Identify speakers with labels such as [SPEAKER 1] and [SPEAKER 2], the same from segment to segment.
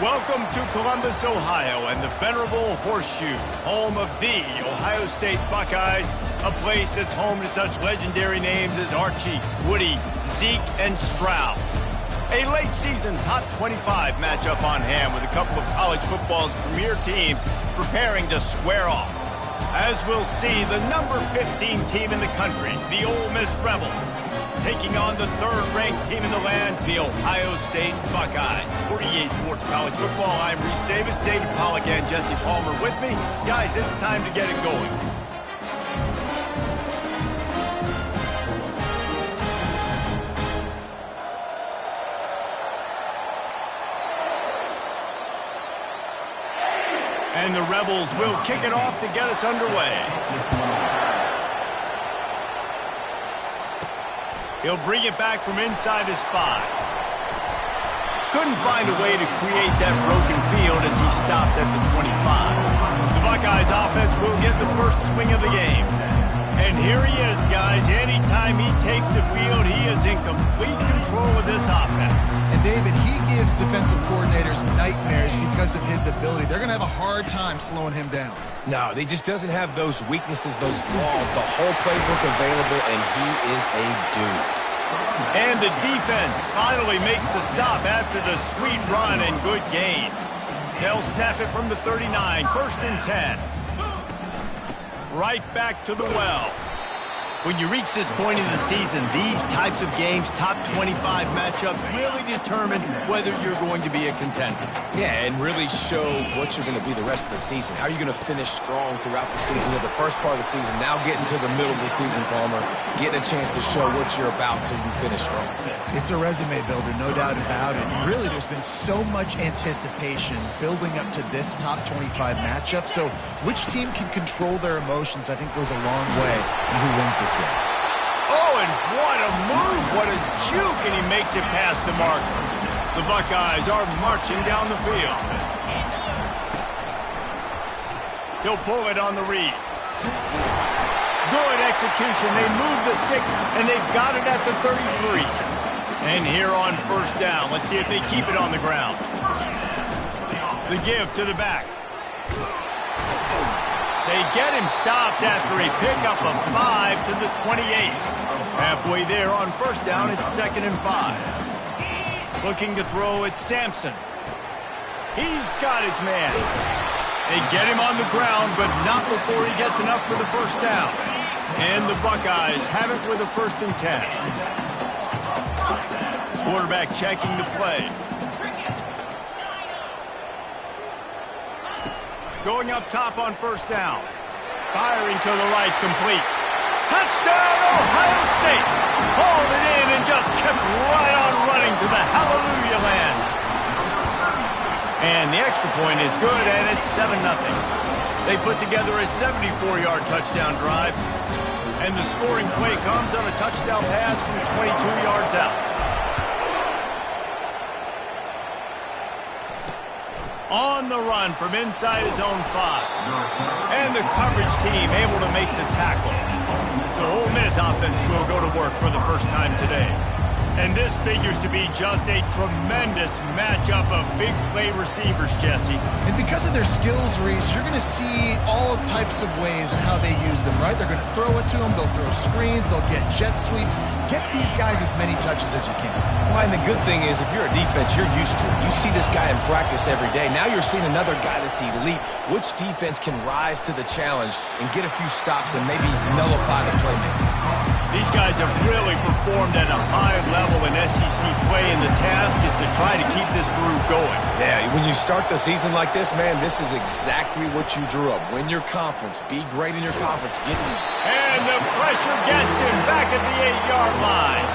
[SPEAKER 1] Welcome to Columbus, Ohio, and the venerable Horseshoe, home of the Ohio State Buckeyes, a place that's home to such legendary names as Archie, Woody, Zeke, and Stroud. A late-season top 25 matchup on hand with a couple of college football's premier teams preparing to square off. As we'll see, the number 15 team in the country, the Ole Miss Rebels, taking on the third-ranked team in the land, the Ohio State Buckeyes. For EA Sports College Football, I'm Reese Davis, David Pollack, and Jesse Palmer with me. Guys, it's time to get it going. And the Rebels will kick it off to get us underway. He'll bring it back from inside his 5. Couldn't find a way to create that broken field as he stopped at the 25. The Buckeyes offense will get the first swing of the game. And here he is, guys. Anytime he takes the field, he is in complete control of this offense.
[SPEAKER 2] And David, he gives defensive coordinators nightmares because of his ability. They're going to have a hard time slowing him down.
[SPEAKER 3] No, he just doesn't have those weaknesses, those flaws. The whole playbook available, and he is a dude.
[SPEAKER 1] And the defense finally makes the stop after the sweet run and good gain. They'll snap it from the 39, 1st and 10. Right back to the well. When you reach this point in the season, these types of games, top 25 matchups, really determine whether you're going to be a contender.
[SPEAKER 3] Yeah, and really show what you're going to be the rest of the season. How are you going to finish strong throughout the season? The first part of the season, now getting to the middle of the season, Palmer, getting a chance to show what you're about so you can finish strong.
[SPEAKER 2] It's a resume builder, no doubt about it. And really, there's been so much anticipation building up to this top 25 matchup. So which team can control their emotions, I think, goes a long way in who wins this one.
[SPEAKER 1] Oh, and what a move, what a juke, and he makes it past the marker. The Buckeyes are marching down the field. He'll pull it on the read. Good execution. They move the sticks, and they've got it at the 33. And here on 1st down, let's see if they keep it on the ground. The give to the back. They get him stopped after a pickup of 5 to the 28. Halfway there on 1st down, it's 2nd and 5. Looking to throw at Sampson. He's got his man. They get him on the ground, but not before he gets enough for the 1st down. And the Buckeyes have it with a 1st and 10. Quarterback checking the play. Going up top on 1st down. Firing to the right, complete. Touchdown, Ohio State! Hauled it in and just kept right on running to the hallelujah land. And the extra point is good, and it's 7-0. They put together a 74-yard touchdown drive. And the scoring play comes on a touchdown pass from 22 yards out. On the run from inside his own 5. And the coverage team able to make the tackle. So Ole Miss offense will go to work for the first time today. And this figures to be just a tremendous matchup of big play receivers, Jesse.
[SPEAKER 2] And because of their skills, Reese, you're going to see all types of ways and how they use them, right? They're going to throw it to them. They'll throw screens. They'll get jet sweeps. Get these guys as many touches as you can.
[SPEAKER 3] Well, and the good thing is, if you're a defense, you're used to it. You see this guy in practice every day. Now you're seeing another guy that's elite. Which defense can rise to the challenge and get a few stops and maybe nullify the playmaker?
[SPEAKER 1] These guys have really performed at a high level in SEC play, and the task is to try to keep this groove going.
[SPEAKER 3] Yeah, when you start the season like this, man, this is exactly what you drew up. Win your conference. Be great in your conference.
[SPEAKER 1] And the pressure gets him back at the 8-yard line.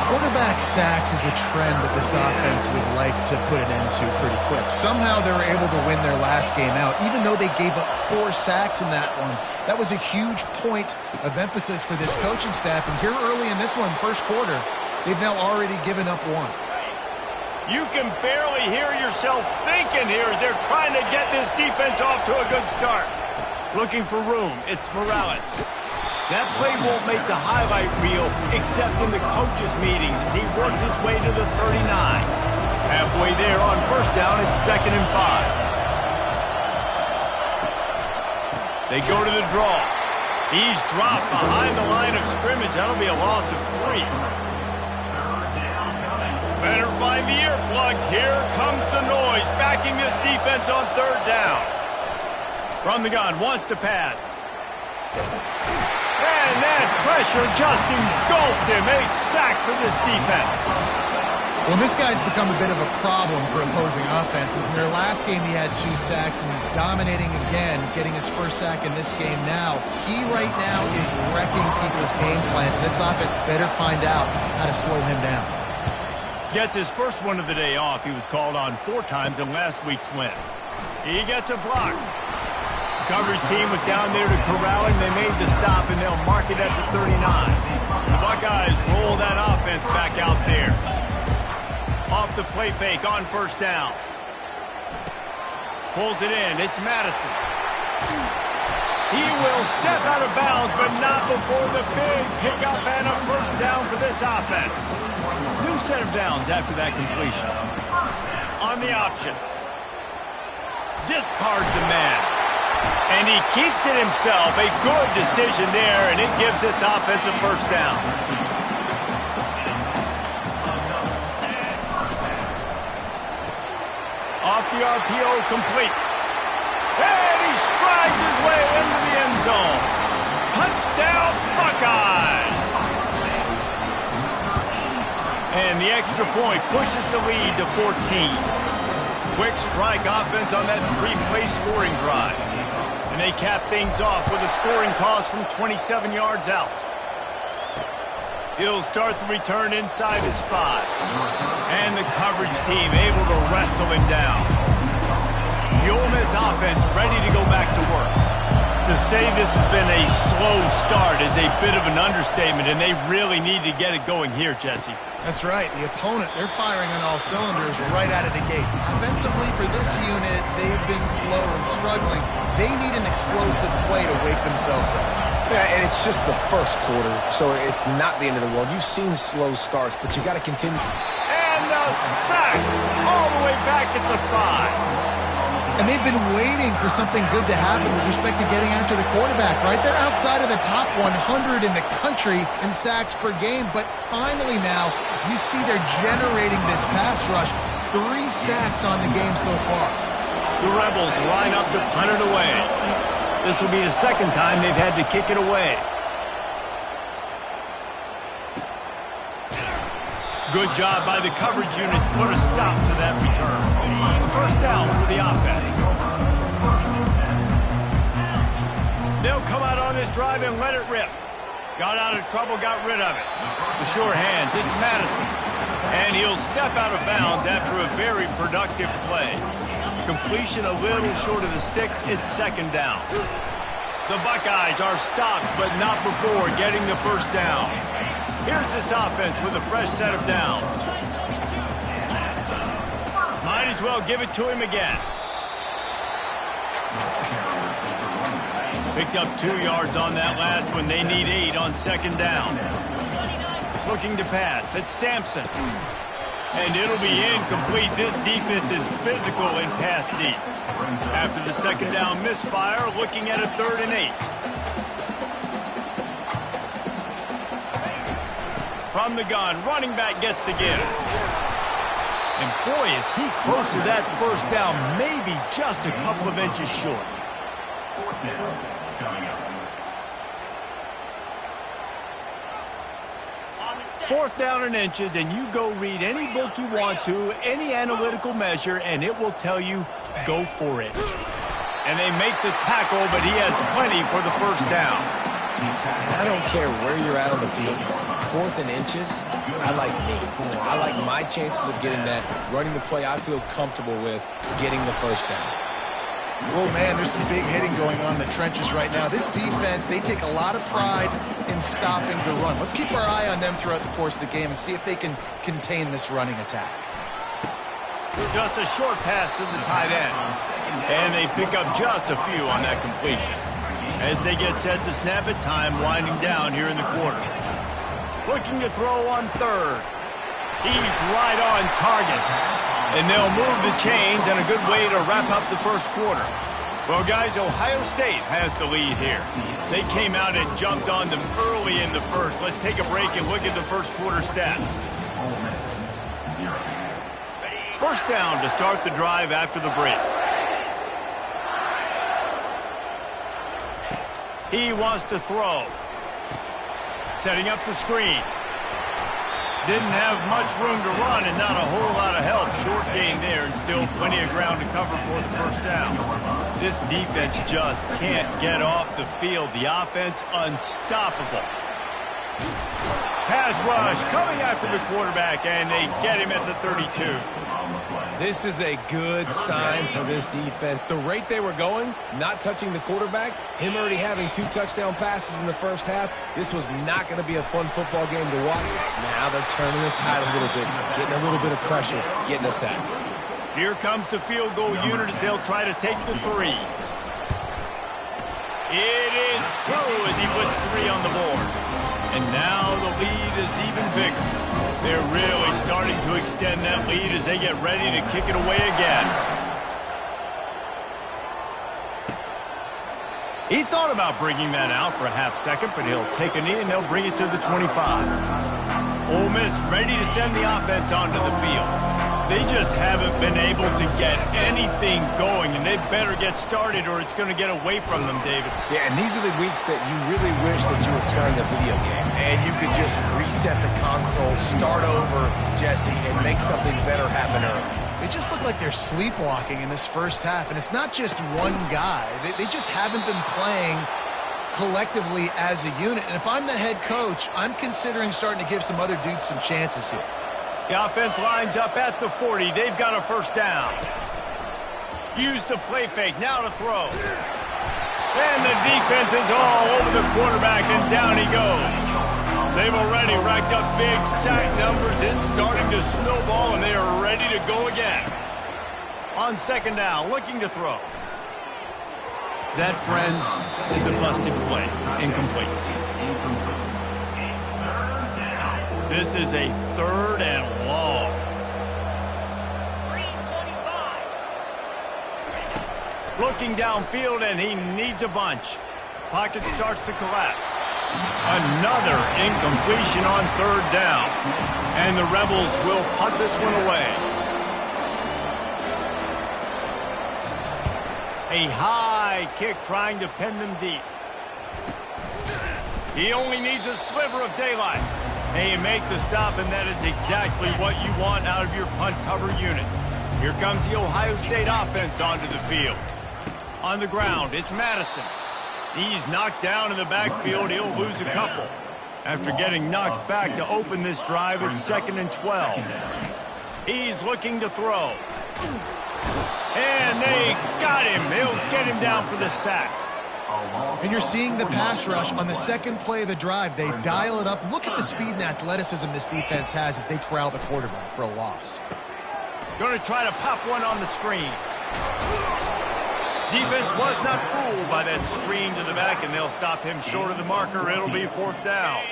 [SPEAKER 2] Quarterback sacks is a trend that this offense would like to put an end to pretty quick. Somehow they were able to win their last game out, even though they gave up 4 sacks in that one. That was a huge point of emphasis for this coaching staff. And here early in this one, 1st quarter, they've now already given up 1.
[SPEAKER 1] You can barely hear yourself thinking here as they're trying to get this defense off to a good start. Looking for room, it's Morales. That play won't make the highlight reel except in the coaches' meetings as he works his way to the 39. Halfway there on first down, it's 2nd and 5. They go to the draw. He's dropped behind the line of scrimmage. That'll be a loss of 3. Better find the earplugs. Here comes the noise, backing this defense on 3rd down. From the gun, wants to pass. And that pressure just engulfed him. A sack for this defense.
[SPEAKER 2] Well, this guy's become a bit of a problem for opposing offenses. In their last game, he had 2 sacks, and he's dominating again, getting his first sack in this game now. He right now is wrecking people's game plans. This offense better find out how to slow him down.
[SPEAKER 1] Gets his first one of the day off. He was called on 4 times in last week's win. He gets a block. The coverage team was down there to corral him. They made the stop, and they'll mark it at the 39. The Buckeyes roll that offense back out there. Off the play fake on first down. Pulls it in. It's Madison. He will step out of bounds, but not before the big pickup and a first down for this offense. New set of downs after that completion. On the option. Discards a man. And he keeps it himself. A good decision there, and it gives this offense a first down. Off the RPO, complete. And he strides his way into the end zone. Touchdown, Buckeyes! And the extra point pushes the lead to 14. Quick strike offense on that 3-play scoring drive. And they cap things off with a scoring toss from 27 yards out. He'll start the return inside his 5. And the coverage team able to wrestle him down. The Ole Miss offense ready to go back to work. To say this has been a slow start is a bit of an understatement, and they really need to get it going here, Jesse.
[SPEAKER 2] That's right. The opponent, they're firing on all cylinders right out of the gate. Offensively, for this unit, they've been slow and struggling. They need an explosive play to wake themselves up.
[SPEAKER 3] Yeah, and it's just the first quarter, so it's not the end of the world. You've seen slow starts, but you got to continue.
[SPEAKER 1] And a sack all the way back at the 5.
[SPEAKER 2] And they've been waiting for something good to happen with respect to getting after the quarterback, right? They're outside of the top 100 in the country in sacks per game, but finally now you see they're generating this pass rush. 3 sacks on the game so far.
[SPEAKER 1] The Rebels line up to punt it away. This will be the 2nd time they've had to kick it away. Good job by the coverage unit to put a stop to that return. First down for the offense. They'll come out on this drive and let it rip. Got out of trouble, got rid of it. The sure hands, it's Madison. And he'll step out of bounds after a very productive play. Completion a little short of the sticks, it's 2nd down. The Buckeyes are stopped, but not before getting the first down. Here's this offense with a fresh set of downs. Might as well give it to him again. Picked up 2 yards on that last one. They need 8 on 2nd down. Looking to pass. It's Sampson. And it'll be incomplete. This defense is physical and pass deep. After the 2nd down misfire, looking at a 3rd and 8. From the gun, running back gets to give it. And boy, is he close to that first down, maybe just a couple of inches short. 4th down and inches, and you go read any book you want to, any analytical measure, and it will tell you, go for it. And they make the tackle, but he has plenty for the first down.
[SPEAKER 3] I don't care where you're at on the field. 4th and inches, I like me. I like my chances of getting that, running the play I feel comfortable with, getting the first down.
[SPEAKER 2] Oh, man, there's some big hitting going on in the trenches right now. This defense, they take a lot of pride in stopping the run. Let's keep our eye on them throughout the course of the game and see if they can contain this running attack.
[SPEAKER 1] Just a short pass to the tight end. And they pick up just a few on that completion. As they get set to snap it, time winding down here in the quarter. Looking to throw on 3rd. He's right on target. And they'll move the chains, and a good way to wrap up the first quarter. Well, guys, Ohio State has the lead here. They came out and jumped on them early in the first. Let's take a break and look at the first quarter stats. First down to start the drive after the break. He wants to throw. Setting up the screen. Didn't have much room to run and not a whole lot of help. Short gain there and still plenty of ground to cover for the first down. This defense just can't get off the field. The offense unstoppable. Pass rush coming after the quarterback, and they get him at the 32.
[SPEAKER 3] This is a good sign for this defense. The rate they were going, not touching the quarterback, him already having 2 touchdown passes in the first half, this was not going to be a fun football game to watch. Now they're turning the tide a little bit, getting a little bit of pressure, getting a sack.
[SPEAKER 1] Here comes the field goal unit as they'll try to take the 3. It is true as he puts 3 on the board. And now the lead is even bigger. They're really starting to extend that lead as they get ready to kick it away again. He thought about bringing that out for a half second, but he'll take a knee and they'll bring it to the 25. Ole Miss ready to send the offense onto the field. They just haven't been able to get anything going, and they better get started or it's going to get away from them, David.
[SPEAKER 3] Yeah, and these are the weeks that you really wish that you were playing a video game and you could just reset the console, start over, Jesse, and make something better happen early.
[SPEAKER 2] They just look like they're sleepwalking in this first half, and it's not just one guy. They just haven't been playing collectively as a unit. And if I'm the head coach, I'm considering starting to give some other dudes some chances here.
[SPEAKER 1] The offense lines up at the 40. They've got a first down. Use the play fake. Now to throw. And the defense is all over the quarterback, and down he goes. They've already racked up big sack numbers. It's starting to snowball, and they are ready to go again. On second down, looking to throw. That, friends, is a busted play. Incomplete. This is a 3rd and long. Looking downfield, and he needs a bunch. Pocket starts to collapse. Another incompletion on 3rd down. And the Rebels will punt this one away. A high kick trying to pin them deep. He only needs a sliver of daylight. And you make the stop, and that is exactly what you want out of your punt cover unit. Here comes the Ohio State offense onto the field. On the ground, it's Madison. He's knocked down in the backfield. He'll lose a couple. After getting knocked back to open this drive, it's 2nd and 12. He's looking to throw. And they got him. They'll get him down for the sack.
[SPEAKER 2] And you're seeing the pass rush on the second play of the drive. They dial it up. Look at the speed and athleticism this defense has as they corral the quarterback for a loss.
[SPEAKER 1] Going to try to pop one on the screen. Defense was not fooled by that screen to the back, and they'll stop him short of the marker. It'll be 4th down.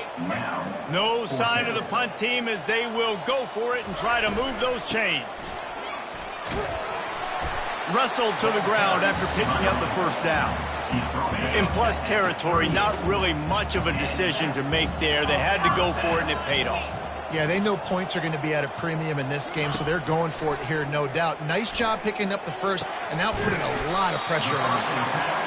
[SPEAKER 1] No sign of the punt team as they will go for it and try to move those chains. Wrestled to the ground after picking up the first down. In plus territory, not really much of a decision to make there. They had to go for it, and it paid off.
[SPEAKER 2] Yeah, they know points are going to be at a premium in this game, so they're going for it here, no doubt. Nice job picking up the first and now putting a lot of pressure on this defense.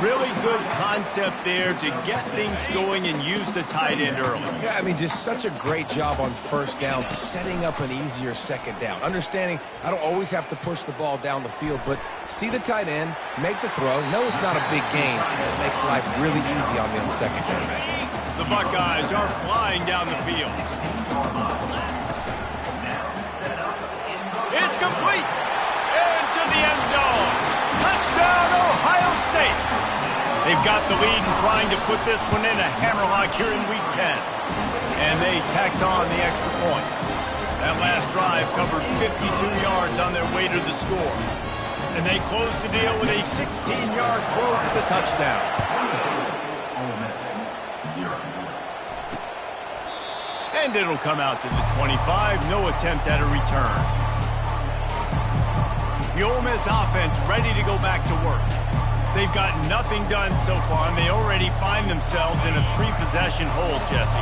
[SPEAKER 1] Really good concept there to get things going and use the tight end early.
[SPEAKER 3] Yeah, I mean, just such a great job on first down, setting up an easier second down. Understanding I don't always have to push the ball down the field, but see the tight end, make the throw. No, it's not a big gain, and it makes life really easy on me on second down.
[SPEAKER 1] The Buckeyes are flying down the field. It's complete. Into the end zone. Touchdown, Ohio State. They've got the lead and trying to put this one in a hammerlock here in Week 10. And they tacked on the extra point. That last drive covered 52 yards on their way to the score. And they closed the deal with a 16-yard throw for the touchdown. And it'll come out to the 25. No attempt at a return. The Ole Miss offense ready to go back to work. They've got nothing done so far, and they already find themselves in a 3-possession hole, Jesse.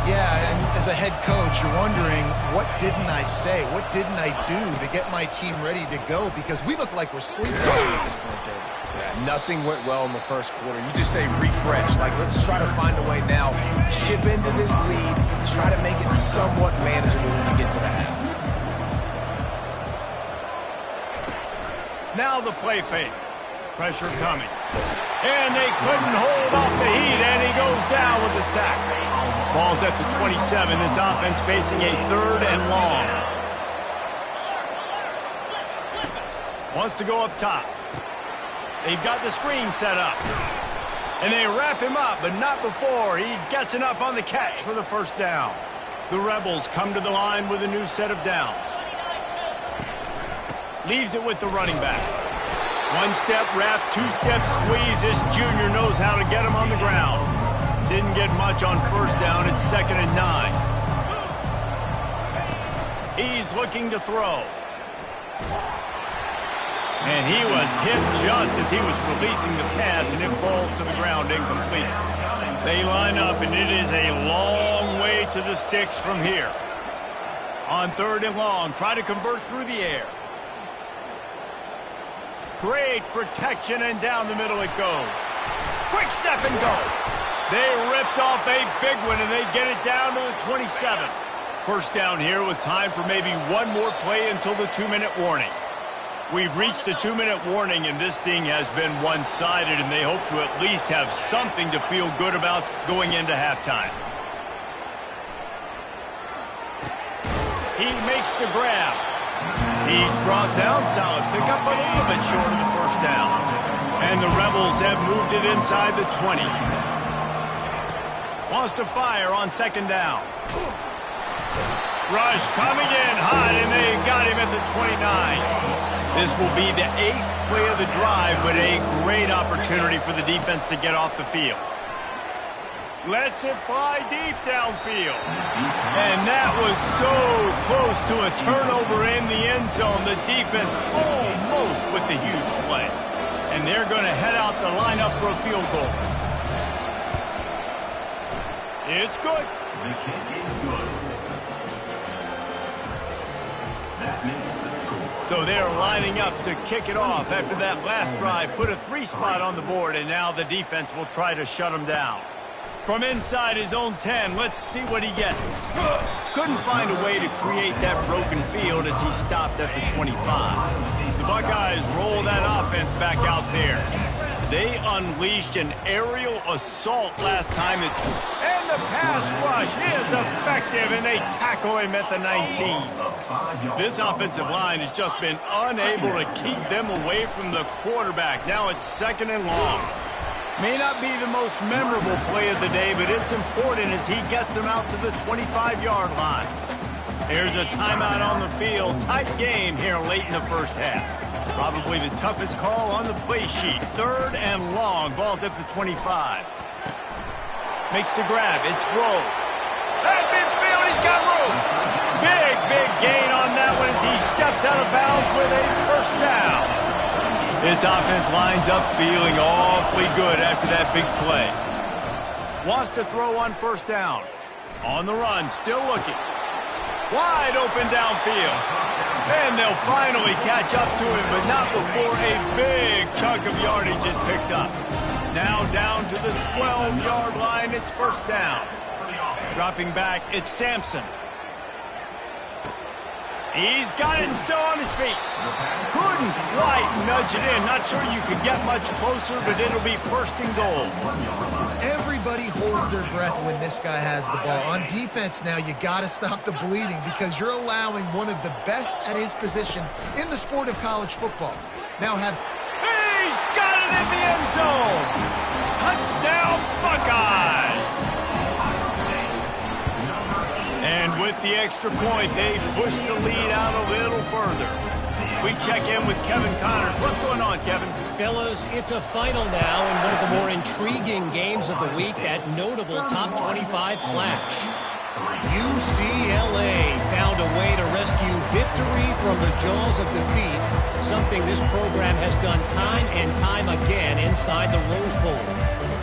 [SPEAKER 2] Yeah, and as a head coach, you're wondering, what didn't I say? What didn't I do to get my team ready to go? Because we look like we're sleepwalking at this point, David.
[SPEAKER 3] Yeah, nothing went well in the first quarter. You just say refresh. Like, let's try to find a way now. Chip into this lead. Try to make it somewhat manageable when you get to the half.
[SPEAKER 1] Now the play fake. Pressure coming. And they couldn't hold off the heat, and he goes down with the sack. Ball's at the 27. This offense facing a 3rd and long. Wants to go up top. They've got the screen set up. And they wrap him up, but not before he gets enough on the catch for the first down. The Rebels come to the line with a new set of downs. Leaves it with the running back. 1-step wrap, 2-step squeeze. This junior knows how to get him on the ground. Didn't get much on first down. It's 2nd and 9. He's looking to throw. And he was hit just as he was releasing the pass, and it falls to the ground incomplete. They line up, and it is a long way to the sticks from here. On 3rd and long, try to convert through the air. Great protection, and down the middle it goes. Quick step and go. They ripped off a big one, and they get it down to the 27. First down here with time for maybe one more play until the 2-minute warning. We've reached the 2-minute warning, and this thing has been one-sided, and they hope to at least have something to feel good about going into halftime. He makes the grab. He's brought down, solid pickup, but a little bit short of the first down. And the Rebels have moved it inside the 20. Wants to fire on 2nd down. Rush coming in hot, and they got him at the 29. This will be the 8th play of the drive, but a great opportunity for the defense to get off the field. Lets it fly deep downfield. And that was so close to a turnover in the end zone. The defense almost with the huge play. And they're going to head out to line up for a field goal. It's good.
[SPEAKER 4] The kick is good. That makes the score.
[SPEAKER 1] So they're lining up to kick it off after that last drive. Put a 3-spot on the board, and now the defense will try to shut them down. From inside his own 10, let's see what he gets. Couldn't find a way to create that broken field as he stopped at the 25. The Buckeyes roll that offense back out there. They unleashed an aerial assault last time. And the pass rush is effective, and they tackle him at the 19. This offensive line has just been unable to keep them away from the quarterback. Now it's 2nd and long. May not be the most memorable play of the day, but it's important as he gets them out to the 25-yard line. There's a timeout on the field. Tight game here late in the first half. Probably the toughest call on the play sheet. 3rd and long. Ball's at the 25. Makes the grab. It's Rowe. At midfield, he's got room. Big gain on that one as he steps out of bounds with a first down. This offense lines up feeling awfully good after that big play. Wants to throw on first down. On the run, still looking. Wide open downfield. And they'll finally catch up to him, but not before a big chunk of yardage is picked up. Now down to the 12-yard line, it's first down. Dropping back, it's Sampson. He's got it and still on his feet. Couldn't quite nudge it in. Not sure you could get much closer, but it'll be 1st and goal.
[SPEAKER 2] Everybody holds their breath when this guy has the ball. On defense now, you got to stop the bleeding because you're allowing one of the best at his position in the sport of college football. Now
[SPEAKER 1] He's got it in the end zone. Touchdown, Buckeyes. And with the extra point, they push the lead out a little further. We check in with Kevin Connors. What's going on, Kevin?
[SPEAKER 5] Fellas, it's a final now in one of the more intriguing games of the week, that notable top 25 clash. UCLA found a way to rescue victory from the jaws of defeat, something this program has done time and time again inside the Rose Bowl.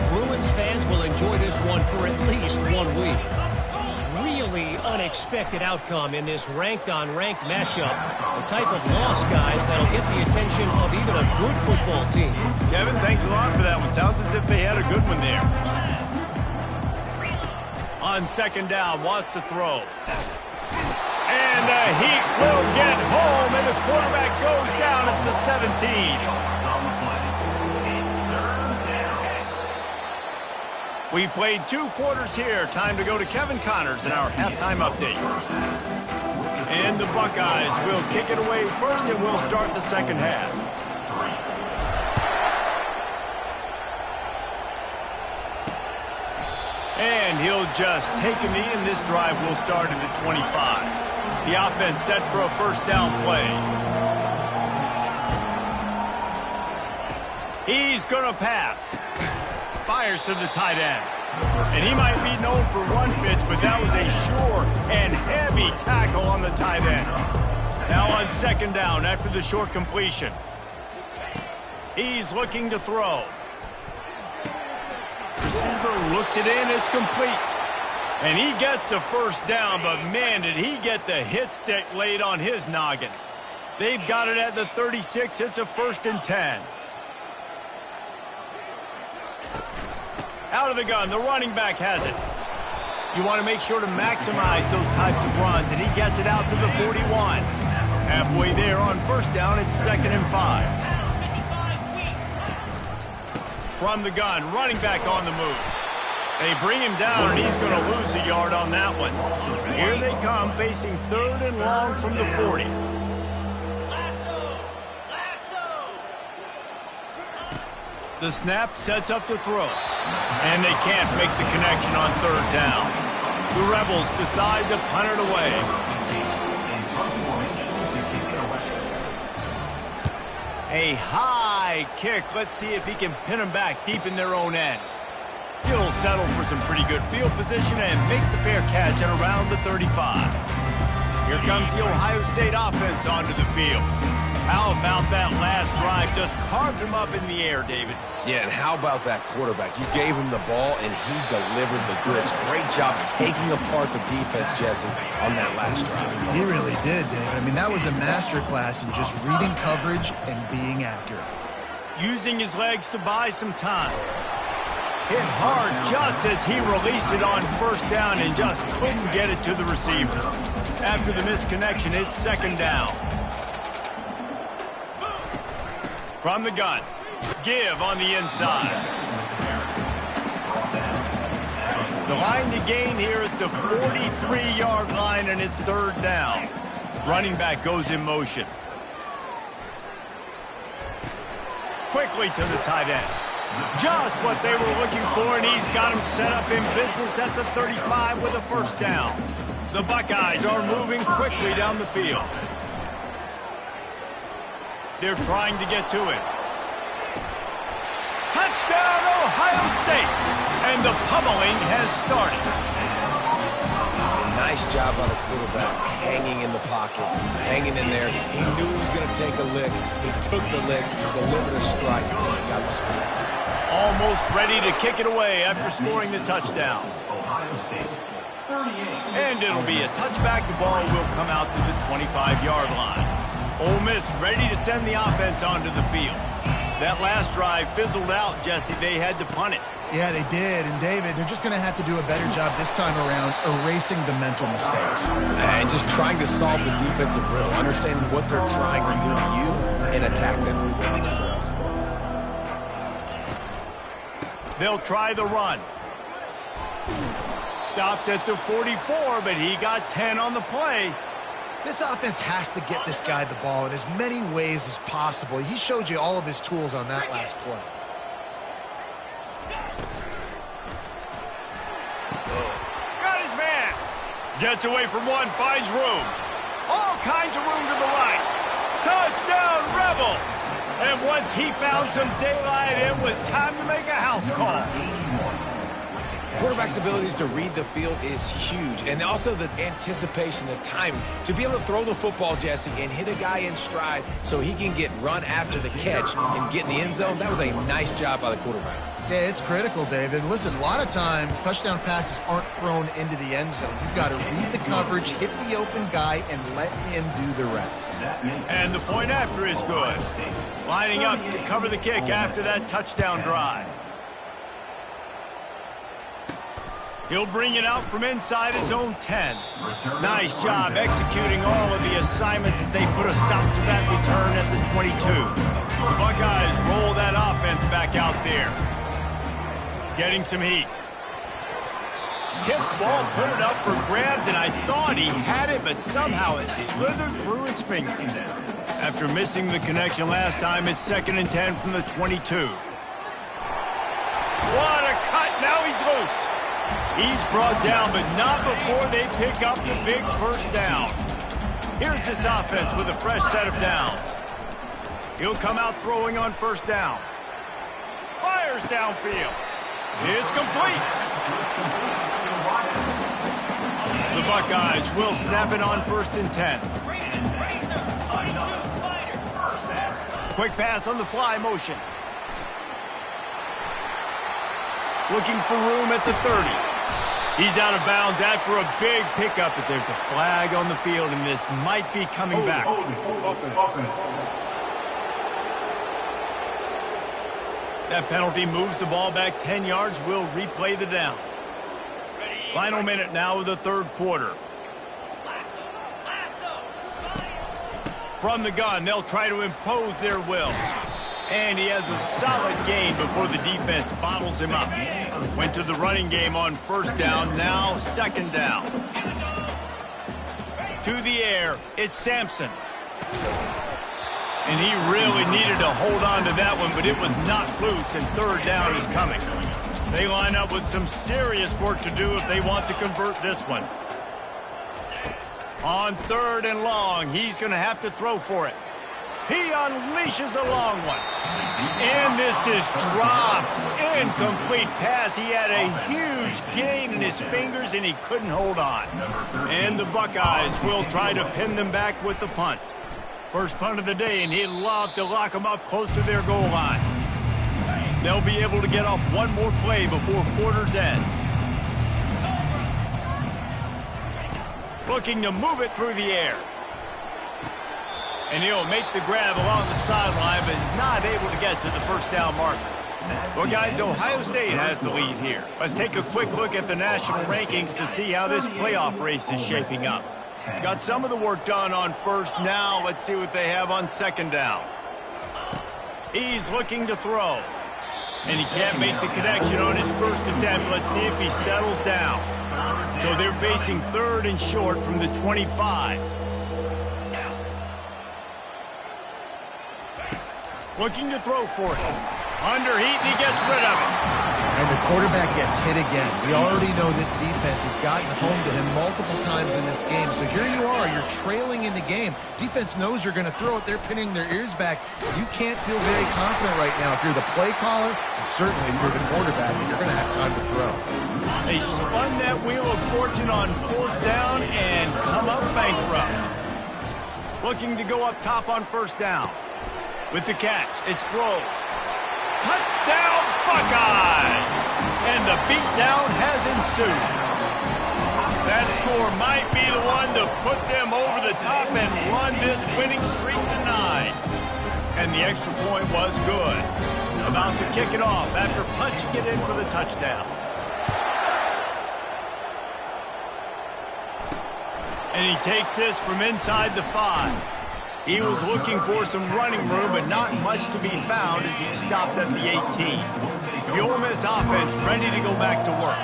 [SPEAKER 5] Bruins fans will enjoy this one for at least 1 week. Really unexpected outcome in this ranked-on-ranked matchup. The type of loss, guys, that'll get the attention of even a good football team.
[SPEAKER 1] Kevin, thanks a lot for that one. Sounds as if they had a good one there. On second down, wants to throw. And the Heat will get home, and the quarterback goes down at the 17. We've played 2 quarters here. Time to go to Kevin Connors in our halftime update. And the Buckeyes will kick it away first, and we'll start the second half. And he'll just take a knee, and this drive will start at the 25. The offense set for a first down play. He's going to pass. Fires to the tight end. And he might be known for run fits, but that was a sure and heavy tackle on the tight end. Now on second down after the short completion. He's looking to throw. Receiver looks it in, it's complete. And he gets the first down, but man, did he get the hit stick laid on his noggin. They've got it at the 36, it's a 1st and 10. Out of the gun, the running back has it. You want to make sure to maximize those types of runs, and he gets it out to the 41. Halfway there on first down, it's 2nd and 5. From the gun, running back on the move. They bring him down, and he's going to lose a yard on that one. Here they come, facing 3rd and long from the 40. The snap sets up the throw. And they can't make the connection on 3rd down. The Rebels decide to punt it away. A high kick. Let's see if he can pin them back deep in their own end. He'll settle for some pretty good field position and make the fair catch at around the 35. Here comes the Ohio State offense onto the field. How about that last drive? Just carved him up in the air, David.
[SPEAKER 3] Yeah, and how about that quarterback? You gave him the ball, and he delivered the goods. Great job taking apart the defense, Jesse, on that last drive.
[SPEAKER 2] He really did, David. I mean, that was a masterclass in just reading coverage and being accurate.
[SPEAKER 1] Using his legs to buy some time. Hit hard just as he released it on first down and just couldn't get it to the receiver. After the misconnection, it's 2nd down. From the gun, give on the inside. The line to gain here is the 43-yard line, and it's 3rd down. Running back goes in motion. Quickly to the tight end. Just what they were looking for, and he's got him set up in business at the 35 with a first down. The Buckeyes are moving quickly down the field. They're trying to get to it. Touchdown, Ohio State! And the pummeling has started.
[SPEAKER 3] Nice job by the quarterback, hanging in the pocket, hanging in there. He knew he was going to take a lick. He took the lick, delivered a strike, and got the score.
[SPEAKER 1] Almost ready to kick it away after scoring the touchdown. And it'll be a touchback. The ball will come out to the 25-yard line. Ole Miss ready to send the offense onto the field. That last drive fizzled out, Jesse. They had to punt it.
[SPEAKER 2] Yeah, they did. And, David, they're just going to have to do a better job this time around erasing the mental mistakes.
[SPEAKER 3] And just trying to solve the defensive riddle, understanding what they're trying to do to you and attack them.
[SPEAKER 1] They'll try the run. Stopped at the 44, but he got 10 on the play.
[SPEAKER 2] This offense has to get this guy the ball in as many ways as possible. He showed you all of his tools on that last play.
[SPEAKER 1] Got his man. Gets away from one, finds room. All kinds of room to the right. Touchdown, Rebels. And once he found some daylight, it was time to make a house call.
[SPEAKER 3] Quarterback's abilities to read the field is huge, and also the anticipation, the timing. To be able to throw the football, Jesse, and hit a guy in stride so he can get run after the catch and get in the end zone, that was a nice job by the quarterback.
[SPEAKER 2] Yeah, it's critical, David. Listen, a lot of times touchdown passes aren't thrown into the end zone. You've got to read the coverage, hit the open guy, and let him do the rest.
[SPEAKER 1] And the point after is good. Lining up to cover the kick after that touchdown drive. He'll bring it out from inside his own 10. Nice job executing all of the assignments as they put a stop to that return at the 22. The Buckeyes roll that offense back out there. Getting some heat. Tip ball, put it up for grabs, and I thought he had it, but somehow it slithered through his fingers. After missing the connection last time, it's 2nd and 10 from the 22. What a cut! Now he's loose. He's brought down, but not before they pick up the big first down. Here's this offense with a fresh set of downs. He'll come out throwing on first down. Fires downfield. It's complete. The Buckeyes will snap it on 1st and 10. Quick pass on the fly motion. Looking for room at the 30. He's out of bounds after a big pickup, but there's a flag on the field, and this might be coming back. That penalty moves the ball back 10 yards. We'll replay the down. Final minute now of the 3rd quarter. From the gun, they'll try to impose their will. And he has a solid gain before the defense bottles him up. Went to the running game on first down, now 2nd down. To the air, it's Sampson. And he really needed to hold on to that one, but it was not loose, and 3rd down is coming. They line up with some serious work to do if they want to convert this one. On 3rd and long, he's going to have to throw for it. He unleashes a long one. And this is dropped. Incomplete pass. He had a huge gain in his fingers, and he couldn't hold on. And the Buckeyes will try to pin them back with the punt. First punt of the day, and he'd love to lock them up close to their goal line. They'll be able to get off one more play before quarter's end. Looking to move it through the air. And he'll make the grab along the sideline, but he's not able to get to the first down marker. Well, guys, Ohio State has the lead here. Let's take a quick look at the national rankings to see how this playoff race is shaping up. Got some of the work done on first. Now let's see what they have on 2nd down. He's looking to throw. And he can't make the connection on his first attempt. Let's see if he settles down. So they're facing 3rd and short from the 25. Looking to throw for it. Under heat, and he gets rid of it.
[SPEAKER 2] And the quarterback gets hit again. We already know this defense has gotten home to him multiple times in this game. So here you are, you're trailing in the game. Defense knows you're going to throw it. They're pinning their ears back. You can't feel very confident right now if you're the play caller, and certainly if you're the quarterback, that you're going to have time to throw.
[SPEAKER 1] They spun that wheel of fortune on 4th down and come up bankrupt. Looking to go up top on first down. With the catch, it's Grove. Touchdown, Buckeyes! And the beatdown has ensued. That score might be the one to put them over the top and run this winning streak to 9. And the extra point was good. About to kick it off after punching it in for the touchdown. And he takes this from inside the 5. He was looking for some running room, but not much to be found as he stopped at the 18. The Ole Miss offense ready to go back to work.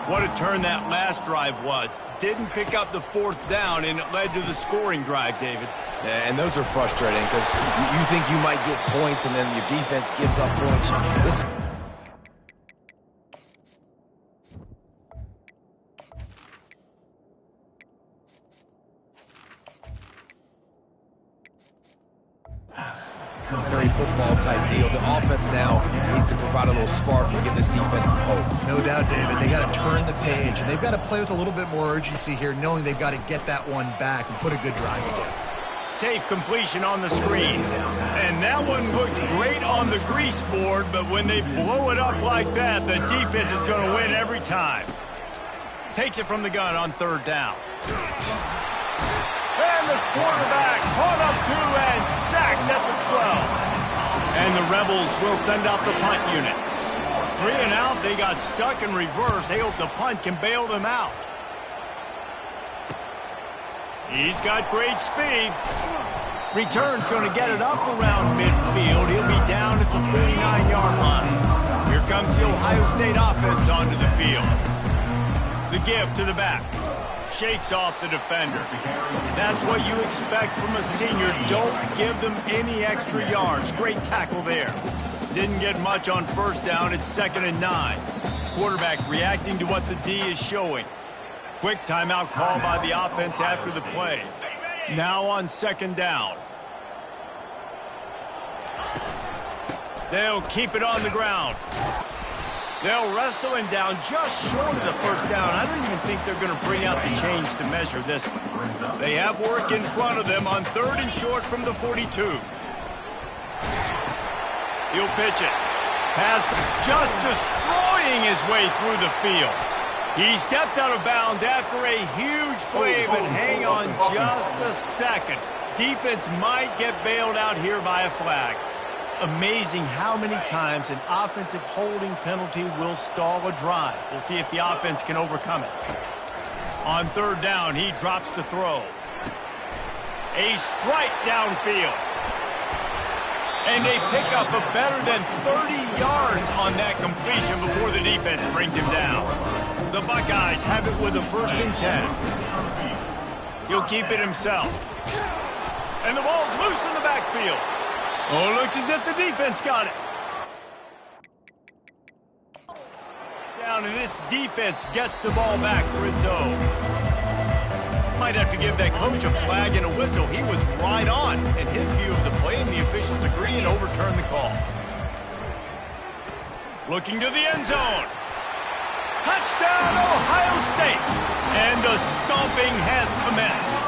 [SPEAKER 1] What a turn that last drive was. Didn't pick up the 4th down, and it led to the scoring drive, David.
[SPEAKER 3] Yeah, and those are frustrating because you think you might get points, and then your defense gives up points. This ordinary football type deal. The offense now needs to provide a little spark and give this defense some hope.
[SPEAKER 2] No doubt, David. They got to turn the page, and they've got to play with a little bit more urgency here, knowing they've got to get that one back and put a good drive together.
[SPEAKER 1] Safe completion on the screen. And that one looked great on the grease board, but when they blow it up like that, the defense is going to win every time. Takes it from the gun on third down. And the quarterback caught up to and sacked at the 12. And the Rebels will send out the punt unit. 3 and out, they got stuck in reverse. They hope the punt can bail them out. He's got great speed. Return's going to get it up around midfield. He'll be down at the 49-yard line. Here comes the Ohio State offense onto the field. The give to the back. Shakes off the defender. That's what you expect from a senior. Don't give them any extra yards. Great tackle there. Didn't get much on first down. It's 2nd and 9. Quarterback reacting to what the D is showing. Quick timeout call by the offense after the play. Now on 2nd down. They'll keep it on the ground. They'll wrestle him down just short of the first down. I don't even think they're going to bring out the chains to measure this one. They have work in front of them on 3rd and short from the 42. He'll pitch it. Pass just destroying his way through the field. He steps out of bounds after a huge play, but hang on just a second. Defense might get bailed out here by a flag. Amazing how many times an offensive holding penalty will stall a drive. We'll see if the offense can overcome it. On 3rd down, he drops to throw. A strike downfield. And they pick up a better than 30 yards on that completion before the defense brings him down. The Buckeyes have it with a 1st and 10. He'll keep it himself. And the ball's loose in the backfield. Oh, looks as if the defense got it. Down, and this defense gets the ball back for its own. Might have to give that coach a flag and a whistle. He was right on in his view of the play, and the officials agree and overturn the call. Looking to the end zone. Touchdown, Ohio State. And the stomping has commenced.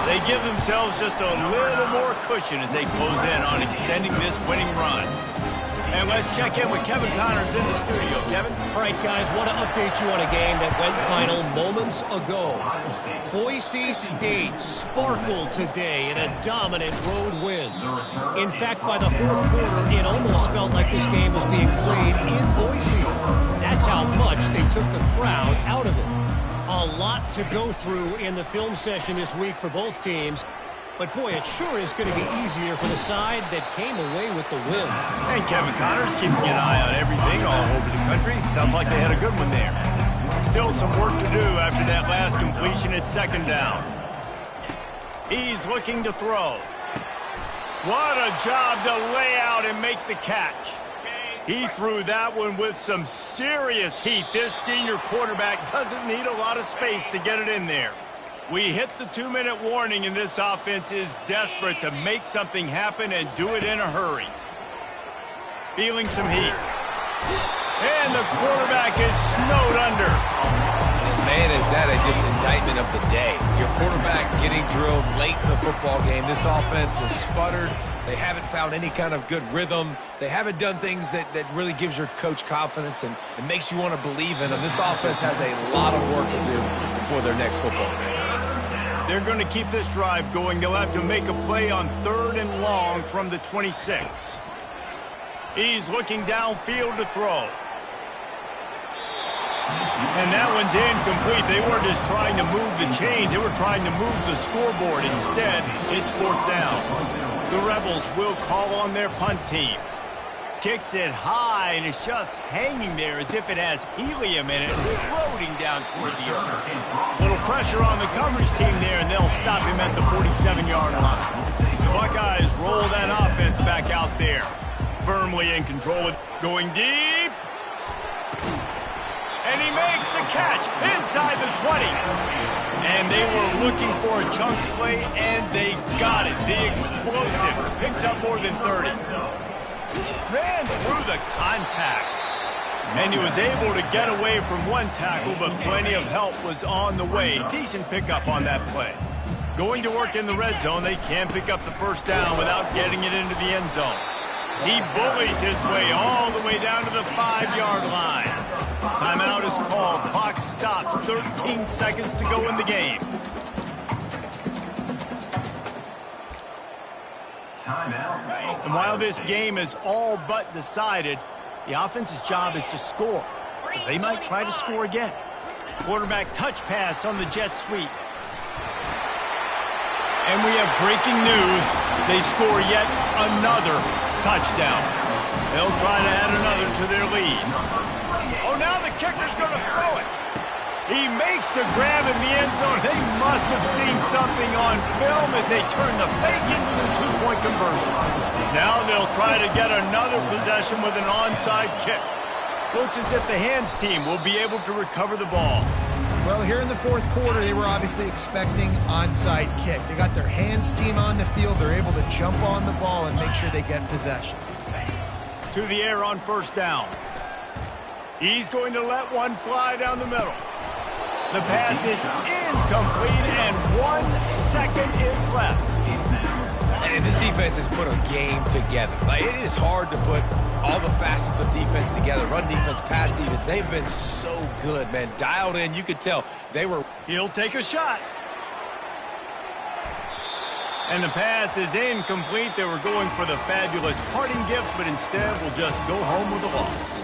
[SPEAKER 1] They give themselves just a little more cushion as they close in on extending this winning run. And let's check in with Kevin Connors in the studio. Kevin?
[SPEAKER 5] All right, guys, want to update you on a game that went final moments ago. Boise State sparkled today in a dominant road win. In fact, by the 4th quarter, it almost felt like this game was being played in Boise. That's how much they took the crowd out of it. A lot to go through in the film session this week for both teams. But, boy, it sure is going to be easier for the side that came away with the win.
[SPEAKER 1] And Kevin Connors keeping an eye on everything all over the country. Sounds like they had a good one there. Still some work to do after that last completion at 2nd down. He's looking to throw. What a job to lay out and make the catch. He threw that one with some serious heat. This senior quarterback doesn't need a lot of space to get it in there. We hit the 2-minute warning, and this offense is desperate to make something happen and do it in a hurry. Feeling some heat. And the quarterback is snowed under.
[SPEAKER 3] And man, is that just indictment of the day. Your quarterback getting drilled late in the football game. This offense has sputtered. They haven't found any kind of good rhythm. They haven't done things that really gives your coach confidence and it makes you want to believe in them. This offense has a lot of work to do before their next football game.
[SPEAKER 1] They're going to keep this drive going. They'll have to make a play on 3rd and long from the 26. He's looking downfield to throw. And that one's incomplete. They weren't just trying to move the chains. They were trying to move the scoreboard. Instead, it's 4th down. The Rebels will call on their punt team. Kicks it high, and it's just hanging there as if it has helium in it, floating down toward the earth. Little pressure on the coverage team there, and they'll stop him at the 47-yard line. The Buckeyes roll that offense back out there. Firmly in control, going deep. And he makes the catch inside the 20. And they were looking for a chunk play, and they got it. The explosive picks up more than 30. Ran through the contact. And he was able to get away from one tackle, but plenty of help was on the way. Decent pickup on that play. Going to work in the red zone, they can't pick up the first down without getting it into the end zone. He bullies his way all the way down to the 5-yard line. Timeout is called. Clock stops. 13 seconds to go in the game.
[SPEAKER 4] Timeout.
[SPEAKER 1] And while this game is all but decided, the offense's job is to score. So they might try to score again. Quarterback touch pass on the jet sweep. And we have breaking news. They score yet another touchdown. They'll try to add another to their lead. Oh, now the kicker's going to throw it. He makes the grab in the end zone. They must have seen something on film as they turn the fake into the two-point conversion. Now they'll try to get another possession with an onside kick. Looks as if the hands team will be able to recover the ball.
[SPEAKER 2] Well, here in the fourth quarter, they were obviously expecting onside kick. They got their hands team on the field. They're able to jump on the ball and make sure they get possession.
[SPEAKER 1] To the air on first down. He's going to let one fly down the middle. The pass is incomplete, and 1 second is left.
[SPEAKER 3] And this defense has put a game together. Like, it is hard to put all the facets of defense together. Run defense, pass defense. They've been so good, man. Dialed in. You could tell they were.
[SPEAKER 1] He'll take a shot. And the pass is incomplete. They were going for the fabulous parting gift, but instead will just go home with a loss.